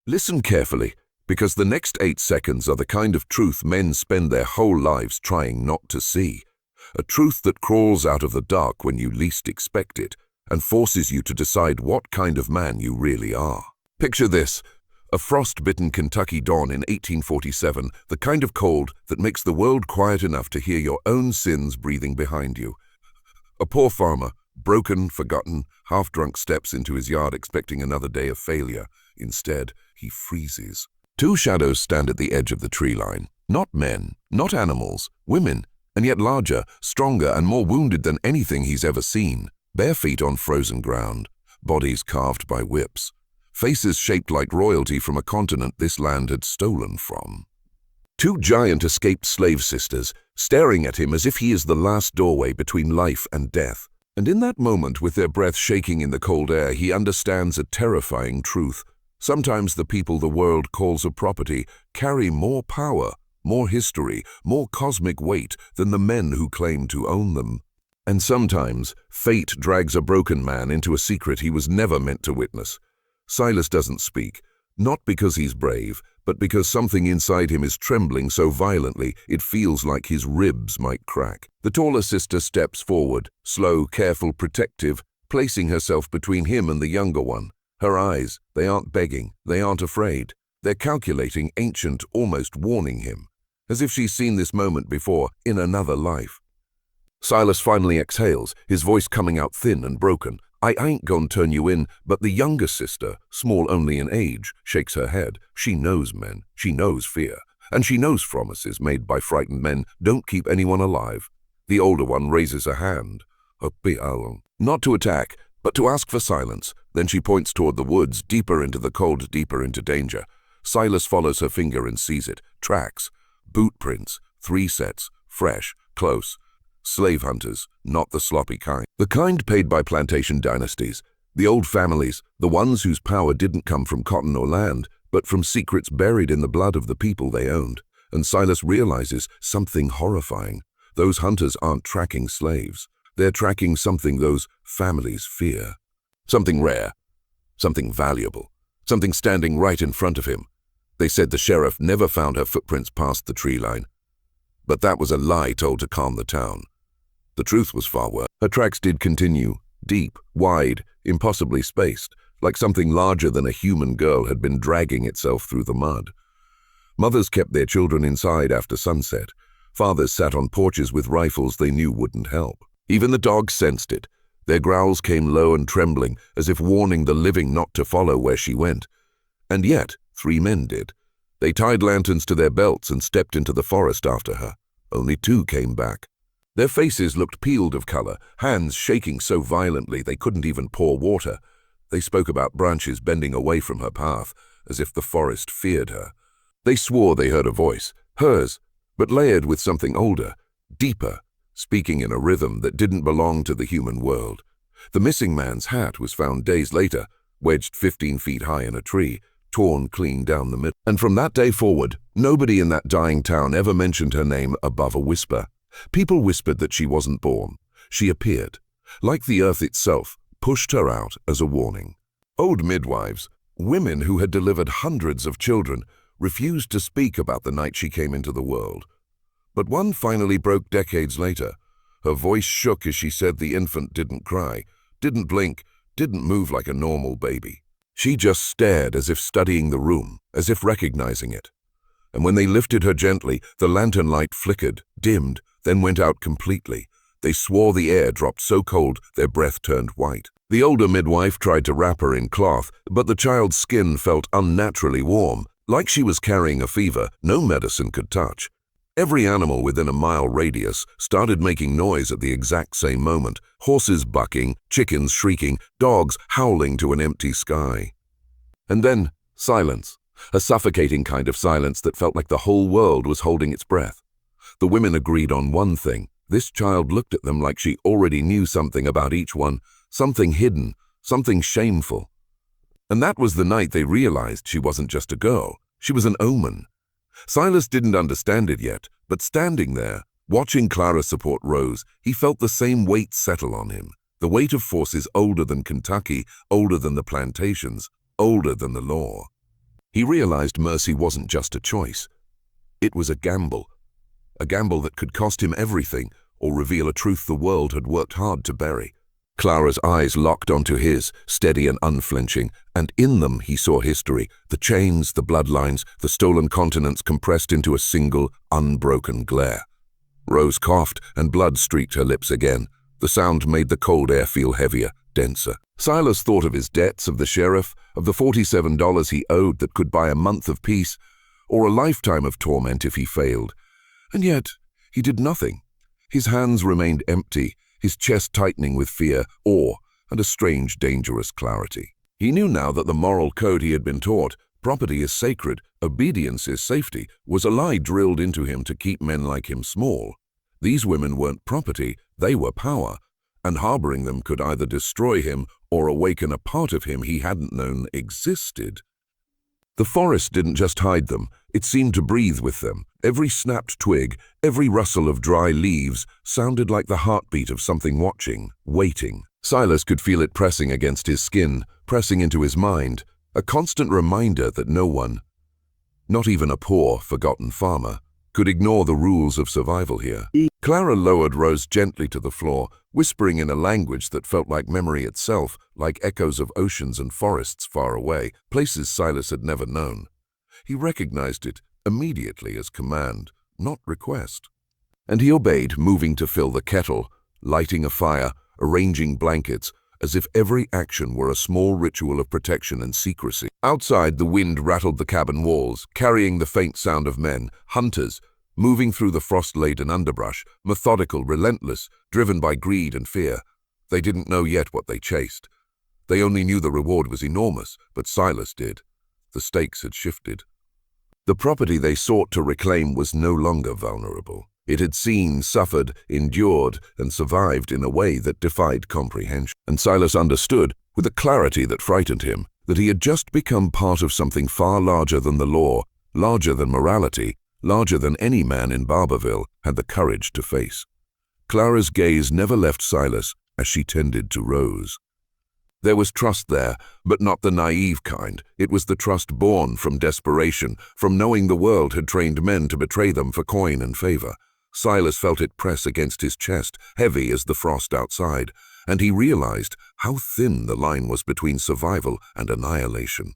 Listen carefully, because the next 8 seconds are the kind of truth men spend their whole lives trying not to see. A truth that crawls out of the dark when you least expect it, and forces you to decide what kind of man you really are. Picture this: a frost-bitten Kentucky dawn in 1847, the kind of cold that makes the world quiet enough to hear your own sins breathing behind you. A poor farmer, broken, forgotten, half-drunk, steps into his yard expecting another day of failure. Instead, he freezes. 2 shadows stand at the edge of the tree line. Not men, not animals, women, and yet larger, stronger, and more wounded than anything he's ever seen. Bare feet on frozen ground, bodies carved by whips, faces shaped like royalty from a continent this land had stolen from. 2 giant escaped slave sisters, staring at him as if he is the last doorway between life and death. And in that moment, with their breath shaking in the cold air, he understands a terrifying truth. Sometimes the people the world calls a property carry more power, more history, more cosmic weight than the men who claim to own them. And sometimes fate drags a broken man into a secret he was never meant to witness. Silas doesn't speak, not because he's brave, but because something inside him is trembling so violently it feels like his ribs might crack. The taller sister steps forward, slow, careful, protective, placing herself between him and the younger one. Her eyes, they aren't begging, they aren't afraid. They're calculating, ancient, almost warning him, as if she's seen this moment before in another life. Silas finally exhales, his voice coming out thin and broken. I ain't gonna turn you in, but the younger sister, small only in age, shakes her head. She knows men, she knows fear, and she knows promises made by frightened men don't keep anyone alive. The older one raises a hand, not to attack, but to ask for silence. Then she points toward the woods, deeper into the cold, deeper into danger. Silas follows her finger and sees it. Tracks, boot prints, 3 sets, fresh, close. Slave hunters, not the sloppy kind. The kind paid by plantation dynasties, the old families, the ones whose power didn't come from cotton or land, but from secrets buried in the blood of the people they owned. And Silas realizes something horrifying. Those hunters aren't tracking slaves. They're tracking something those families fear. Something rare, something valuable, something standing right in front of him. They said the sheriff never found her footprints past the tree line. But that was a lie told to calm the town. The truth was far worse. Her tracks did continue, deep, wide, impossibly spaced, like something larger than a human girl had been dragging itself through the mud. Mothers kept their children inside after sunset. Fathers sat on porches with rifles they knew wouldn't help. Even the dogs sensed it. Their growls came low and trembling, as if warning the living not to follow where she went. And yet, 3 men did. They tied lanterns to their belts and stepped into the forest after her. Only 2 came back. Their faces looked peeled of color, hands shaking so violently they couldn't even pour water. They spoke about branches bending away from her path, as if the forest feared her. They swore they heard a voice, hers, but layered with something older, deeper, speaking in a rhythm that didn't belong to the human world. The missing man's hat was found days later, wedged 15 feet high in a tree, torn clean down the middle. And from that day forward, nobody in that dying town ever mentioned her name above a whisper. People whispered that she wasn't born. She appeared, like the earth itself, pushed her out as a warning. Old midwives, women who had delivered hundreds of children, refused to speak about the night she came into the world. But one finally broke decades later. Her voice shook as she said the infant didn't cry, didn't blink, didn't move like a normal baby. She just stared, as if studying the room, as if recognizing it. And when they lifted her gently, the lantern light flickered, dimmed, then went out completely. They swore the air dropped so cold their breath turned white. The older midwife tried to wrap her in cloth, but the child's skin felt unnaturally warm, like she was carrying a fever no medicine could touch. Every animal within a mile radius started making noise at the exact same moment, horses bucking, chickens shrieking, dogs howling to an empty sky. And then silence, a suffocating kind of silence that felt like the whole world was holding its breath. The women agreed on one thing. This child looked at them like she already knew something about each one, something hidden, something shameful. And that was the night they realized she wasn't just a girl, she was an omen. Silas didn't understand it yet, but standing there, watching Clara's support Rose, he felt the same weight settle on him, the weight of forces older than Kentucky, older than the plantations, older than the law. He realized mercy wasn't just a choice. It was a gamble that could cost him everything or reveal a truth the world had worked hard to bury. Clara's eyes locked onto his, steady and unflinching, and in them he saw history, the chains, the bloodlines, the stolen continents compressed into a single, unbroken glare. Rose coughed, and blood streaked her lips again. The sound made the cold air feel heavier, denser. Silas thought of his debts, of the sheriff, of the $47 he owed that could buy a month of peace, or a lifetime of torment if he failed. And yet, he did nothing. His hands remained empty, his chest tightening with fear, awe, and a strange, dangerous clarity. He knew now that the moral code he had been taught, property is sacred, obedience is safety, was a lie drilled into him to keep men like him small. These women weren't property, they were power, and harboring them could either destroy him or awaken a part of him he hadn't known existed. The forest didn't just hide them, it seemed to breathe with them. Every snapped twig, every rustle of dry leaves sounded like the heartbeat of something watching, waiting. Silas could feel it pressing against his skin, pressing into his mind, a constant reminder that no one, not even a poor, forgotten farmer, could ignore the rules of survival here. Clara lowered Rose gently to the floor, whispering in a language that felt like memory itself, like echoes of oceans and forests far away, places Silas had never known. He recognized it immediately as command, not request. And he obeyed, moving to fill the kettle, lighting a fire, arranging blankets, as if every action were a small ritual of protection and secrecy. Outside, the wind rattled the cabin walls, carrying the faint sound of men, hunters, moving through the frost-laden underbrush, methodical, relentless, driven by greed and fear. They didn't know yet what they chased. They only knew the reward was enormous, but Silas did. The stakes had shifted. The property they sought to reclaim was no longer vulnerable. It had seen, suffered, endured, and survived in a way that defied comprehension. And Silas understood, with a clarity that frightened him, that he had just become part of something far larger than the law, larger than morality, larger than any man in Barberville had the courage to face. Clara's gaze never left Silas as she tended to Rose. There was trust there, but not the naive kind. It was the trust born from desperation, from knowing the world had trained men to betray them for coin and favor. Silas felt it press against his chest, heavy as the frost outside, and he realized how thin the line was between survival and annihilation.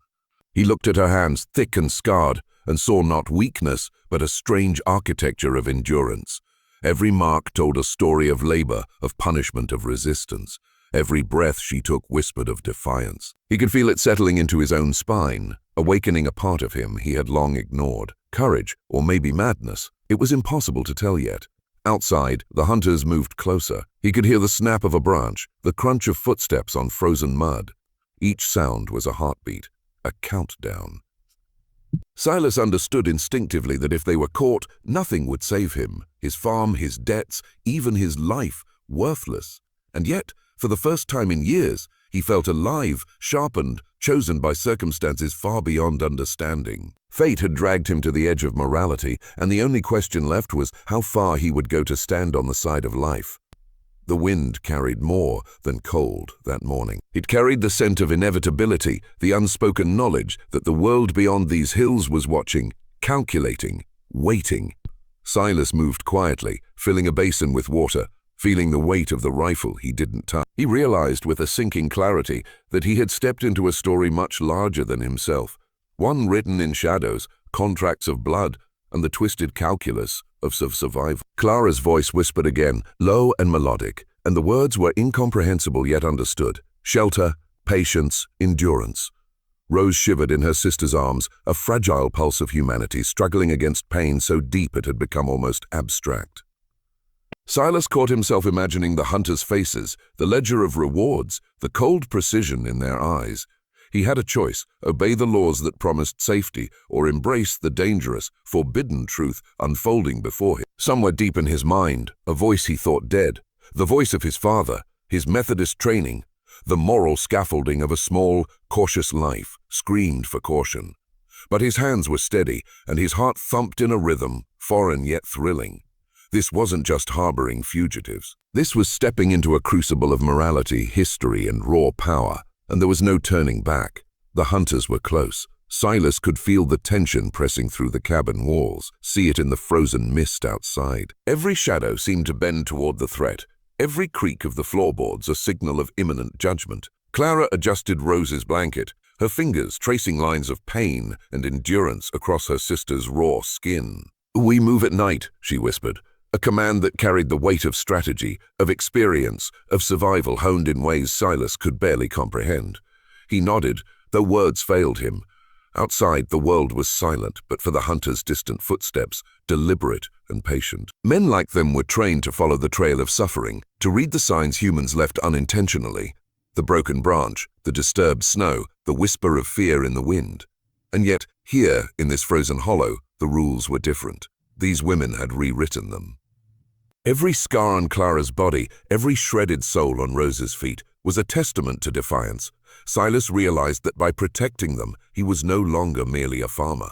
He looked at her hands, thick and scarred, and saw not weakness, but a strange architecture of endurance. Every mark told a story of labor, of punishment, of resistance. Every breath she took whispered of defiance. He could feel it settling into his own spine, awakening a part of him he had long ignored. Courage, or maybe madness. It was impossible to tell yet. Outside, the hunters moved closer. He could hear the snap of a branch, the crunch of footsteps on frozen mud. Each sound was a heartbeat, a countdown. Silas understood instinctively that if they were caught, nothing would save him. His farm, his debts, even his life, worthless. And yet, for the first time in years, he felt alive, sharpened, chosen by circumstances far beyond understanding. Fate had dragged him to the edge of morality, and the only question left was how far he would go to stand on the side of life. The wind carried more than cold that morning. It carried the scent of inevitability, the unspoken knowledge that the world beyond these hills was watching, calculating, waiting. Silas moved quietly, filling a basin with water, feeling the weight of the rifle he didn't touch. He realized with a sinking clarity that he had stepped into a story much larger than himself, one written in shadows, contracts of blood, and the twisted calculus of survival. Clara's voice whispered again, low and melodic, and the words were incomprehensible yet understood. Shelter, patience, endurance. Rose shivered in her sister's arms, a fragile pulse of humanity struggling against pain so deep it had become almost abstract. Silas caught himself imagining the hunters' faces, the ledger of rewards, the cold precision in their eyes. He had a choice, obey the laws that promised safety, or embrace the dangerous, forbidden truth unfolding before him. Somewhere deep in his mind, a voice he thought dead, the voice of his father, his Methodist training, the moral scaffolding of a small, cautious life, screamed for caution. But his hands were steady, and his heart thumped in a rhythm, foreign yet thrilling. This wasn't just harboring fugitives. This was stepping into a crucible of morality, history, and raw power, and there was no turning back. The hunters were close. Silas could feel the tension pressing through the cabin walls, see it in the frozen mist outside. Every shadow seemed to bend toward the threat, every creak of the floorboards a signal of imminent judgment. Clara adjusted Rose's blanket, her fingers tracing lines of pain and endurance across her sister's raw skin. "We move at night," she whispered, a command that carried the weight of strategy, of experience, of survival honed in ways Silas could barely comprehend. He nodded, though words failed him. Outside, the world was silent, but for the hunters' distant footsteps, deliberate and patient. Men like them were trained to follow the trail of suffering, to read the signs humans left unintentionally. The broken branch, the disturbed snow, the whisper of fear in the wind. And yet, here, in this frozen hollow, the rules were different. These women had rewritten them. Every scar on Clara's body, every shredded sole on Rose's feet, was a testament to defiance. Silas realized that by protecting them, he was no longer merely a farmer.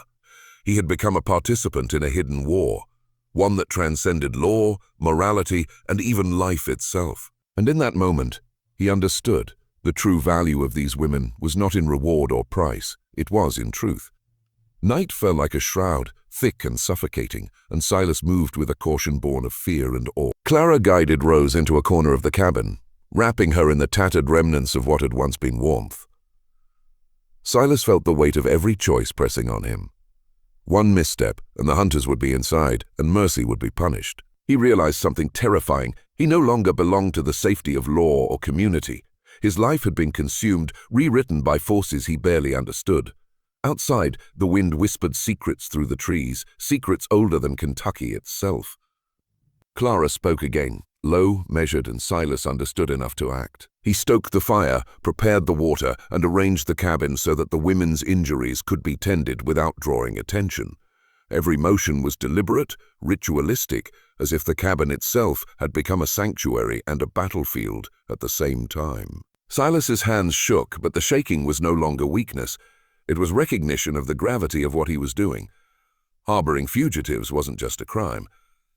He had become a participant in a hidden war, one that transcended law, morality, and even life itself. And in that moment, he understood. The true value of these women was not in reward or price, it was in truth. Night fell like a shroud, thick and suffocating, and Silas moved with a caution born of fear and awe. Clara guided Rose into a corner of the cabin, wrapping her in the tattered remnants of what had once been warmth. Silas felt the weight of every choice pressing on him. One misstep, and the hunters would be inside, and mercy would be punished. He realized something terrifying. He no longer belonged to the safety of law or community. His life had been consumed, rewritten by forces he barely understood. Outside, the wind whispered secrets through the trees, secrets older than Kentucky itself. Clara spoke again, low, measured, and Silas understood enough to act. He stoked the fire, prepared the water, and arranged the cabin so that the women's injuries could be tended without drawing attention. Every motion was deliberate, ritualistic, as if the cabin itself had become a sanctuary and a battlefield at the same time. Silas's hands shook, but the shaking was no longer weakness. It was recognition of the gravity of what he was doing. Harboring fugitives wasn't just a crime.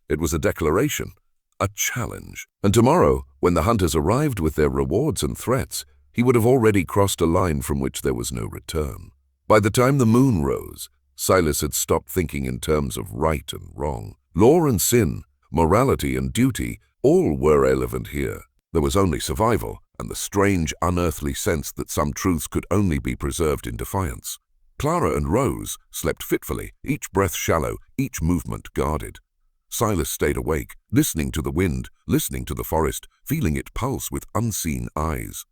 It was a declaration, a challenge. And tomorrow, when the hunters arrived with their rewards and threats, he would have already crossed a line from which there was no return. By the time the moon rose, Silas had stopped thinking in terms of right and wrong. Law and sin, morality and duty, all were irrelevant here. There was only survival, and the strange, unearthly sense that some truths could only be preserved in defiance. Clara and Rose slept fitfully, each breath shallow, each movement guarded. Silas stayed awake, listening to the wind, listening to the forest, feeling it pulse with unseen eyes.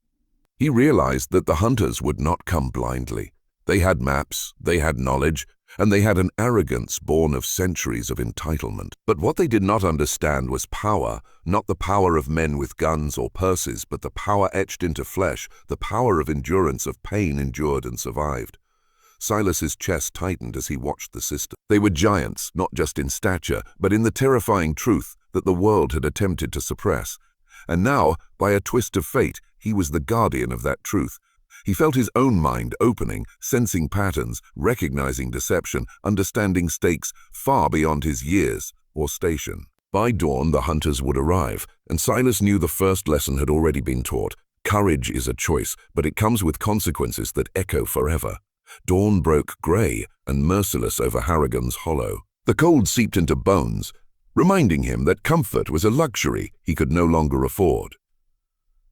He realized that the hunters would not come blindly. They had maps, they had knowledge, and they had an arrogance born of centuries of entitlement. But what they did not understand was power, not the power of men with guns or purses, but the power etched into flesh, the power of endurance, of pain endured and survived. Silas's chest tightened as he watched the system. They were giants, not just in stature, but in the terrifying truth that the world had attempted to suppress. And now, by a twist of fate, he was the guardian of that truth. He felt his own mind opening, sensing patterns, recognizing deception, understanding stakes far beyond his years or station. By dawn, the hunters would arrive, and Silas knew the first lesson had already been taught. Courage is a choice, but it comes with consequences that echo forever. Dawn broke gray and merciless over Harigan's hollow. The cold seeped into bones, reminding him that comfort was a luxury he could no longer afford.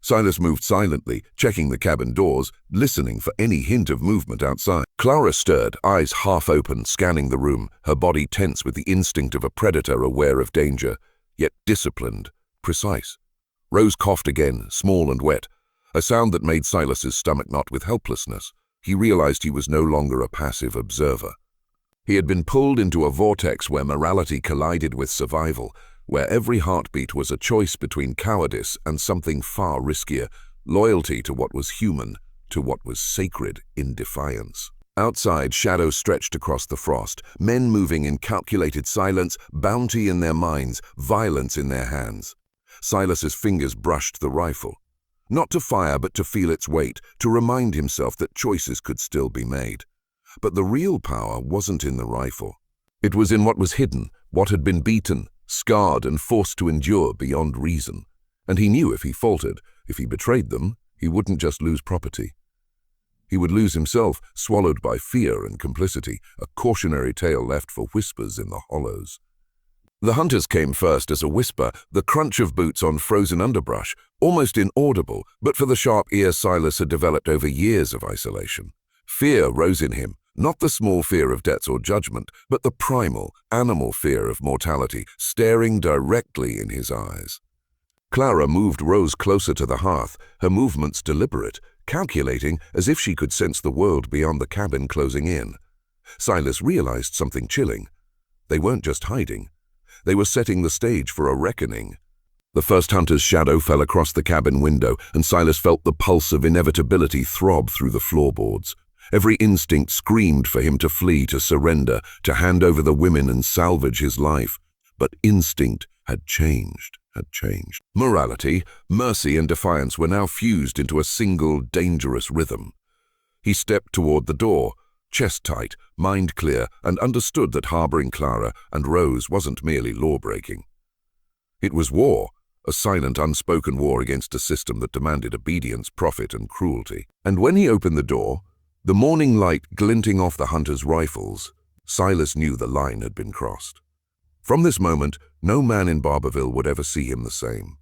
Silas moved silently, checking the cabin doors, listening for any hint of movement outside. Clara stirred, eyes half open, scanning the room, her body tense with the instinct of a predator aware of danger, yet disciplined, precise. Rose coughed again, small and wet, a sound that made Silas's stomach knot with helplessness. He realized he was no longer a passive observer. He had been pulled into a vortex where morality collided with survival, where every heartbeat was a choice between cowardice and something far riskier, loyalty to what was human, to what was sacred in defiance. Outside, shadows stretched across the frost, men moving in calculated silence, bounty in their minds, violence in their hands. Silas's fingers brushed the rifle. Not to fire, but to feel its weight, to remind himself that choices could still be made. But the real power wasn't in the rifle. It was in what was hidden, what had been beaten, scarred and forced to endure beyond reason. And he knew if he faltered, if he betrayed them, he wouldn't just lose property. He would lose himself, swallowed by fear and complicity, a cautionary tale left for whispers in the hollows. The hunters came first as a whisper, the crunch of boots on frozen underbrush, almost inaudible, but for the sharp ear Silas had developed over years of isolation. Fear rose in him, not the small fear of death or judgment, but the primal, animal fear of mortality, staring directly in his eyes. Clara moved Rose closer to the hearth, her movements deliberate, calculating as if she could sense the world beyond the cabin closing in. Silas realized something chilling. They weren't just hiding. They were setting the stage for a reckoning. The first hunter's shadow fell across the cabin window, and Silas felt the pulse of inevitability throb through the floorboards. Every instinct screamed for him to flee, to surrender, to hand over the women and salvage his life. But instinct had changed. Morality, mercy, and defiance were now fused into a single, dangerous rhythm. He stepped toward the door, chest tight, mind clear, and understood that harboring Clara and Rose wasn't merely law-breaking. It was war, a silent, unspoken war against a system that demanded obedience, profit, and cruelty. And when he opened the door, the morning light glinting off the hunters' rifles, Silas knew the line had been crossed. From this moment, no man in Barberville would ever see him the same.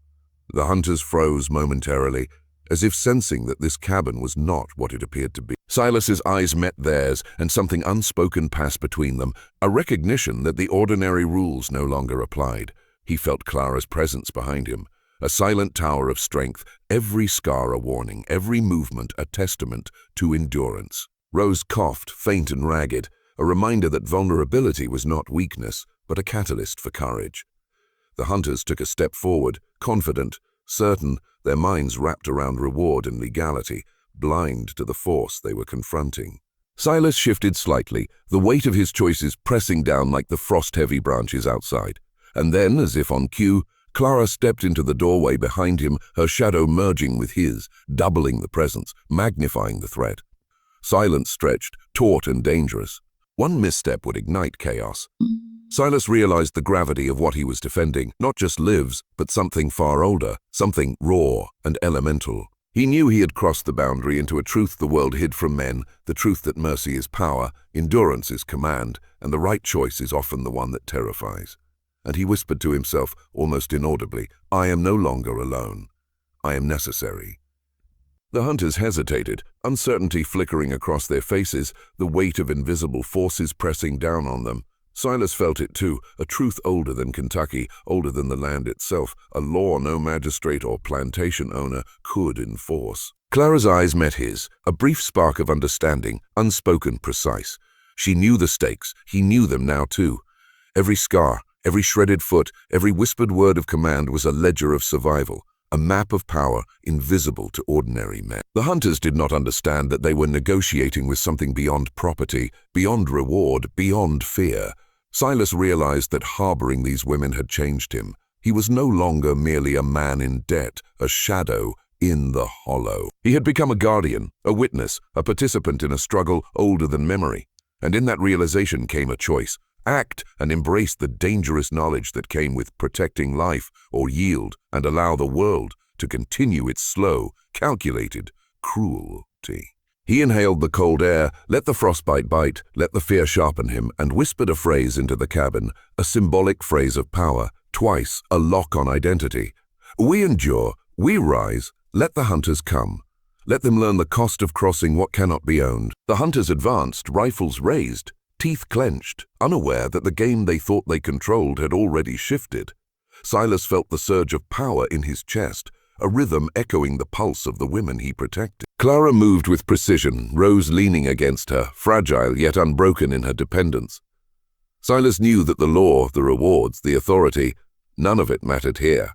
The hunters froze momentarily, as if sensing that this cabin was not what it appeared to be. Silas's eyes met theirs, and something unspoken passed between them, a recognition that the ordinary rules no longer applied. He felt Clara's presence behind him, a silent tower of strength, every scar a warning, every movement a testament to endurance. Rose coughed, faint and ragged, a reminder that vulnerability was not weakness, but a catalyst for courage. The hunters took a step forward, confident, certain, their minds wrapped around reward and legality, blind to the force they were confronting. Silas shifted slightly, the weight of his choices pressing down like the frost-heavy branches outside. And then, as if on cue, Clara stepped into the doorway behind him, her shadow merging with his, doubling the presence, magnifying the threat. Silence stretched, taut and dangerous. One misstep would ignite chaos. Silas realized the gravity of what he was defending, not just lives, but something far older, something raw and elemental. He knew he had crossed the boundary into a truth the world hid from men, the truth that mercy is power, endurance is command, and the right choice is often the one that terrifies. And he whispered to himself, almost inaudibly, "I am no longer alone. I am necessary." The hunters hesitated, uncertainty flickering across their faces, the weight of invisible forces pressing down on them. Silas felt it too, a truth older than Kentucky, older than the land itself, a law no magistrate or plantation owner could enforce. Clara's eyes met his, a brief spark of understanding, unspoken, precise. She knew the stakes, he knew them now too. Every scar, every shredded foot, every whispered word of command was a ledger of survival, a map of power invisible to ordinary men. The hunters did not understand that they were negotiating with something beyond property, beyond reward, beyond fear. Silas realized that harboring these women had changed him. He was no longer merely a man in debt, a shadow in the hollow. He had become a guardian, a witness, a participant in a struggle older than memory. And in that realization came a choice: act and embrace the dangerous knowledge that came with protecting life, or yield and allow the world to continue its slow, calculated cruelty. He inhaled the cold air, let the frostbite bite, let the fear sharpen him, and whispered a phrase into the cabin, a symbolic phrase of power, twice a lock on identity. We endure, we rise, let the hunters come. Let them learn the cost of crossing what cannot be owned. The hunters advanced, rifles raised, teeth clenched, unaware that the game they thought they controlled had already shifted. Silas felt the surge of power in his chest, a rhythm echoing the pulse of the women he protected. Clara moved with precision, Rose leaning against her, fragile yet unbroken in her dependence. Silas knew that the law, the rewards, the authority, none of it mattered here.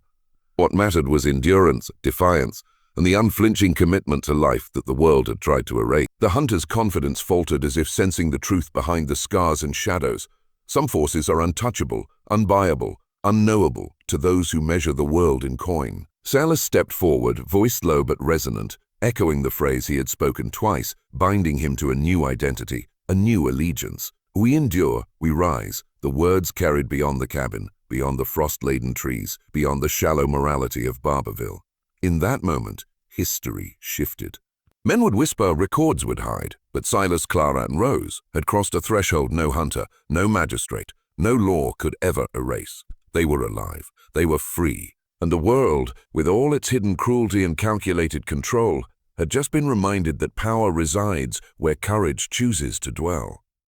What mattered was endurance, defiance, and the unflinching commitment to life that the world had tried to erase. The hunter's confidence faltered as if sensing the truth behind the scars and shadows. Some forces are untouchable, unbuyable, unknowable to those who measure the world in coin. Silas stepped forward, voice low but resonant, echoing the phrase he had spoken twice, binding him to a new identity, a new allegiance. We endure, we rise, the words carried beyond the cabin, beyond the frost-laden trees, beyond the shallow morality of Barberville. In that moment, history shifted. Men would whisper, records would hide, but Silas, Clara, and Rose had crossed a threshold no hunter, no magistrate, no law could ever erase. They were alive, they were free, and the world, with all its hidden cruelty and calculated control, had just been reminded that power resides where courage chooses to dwell.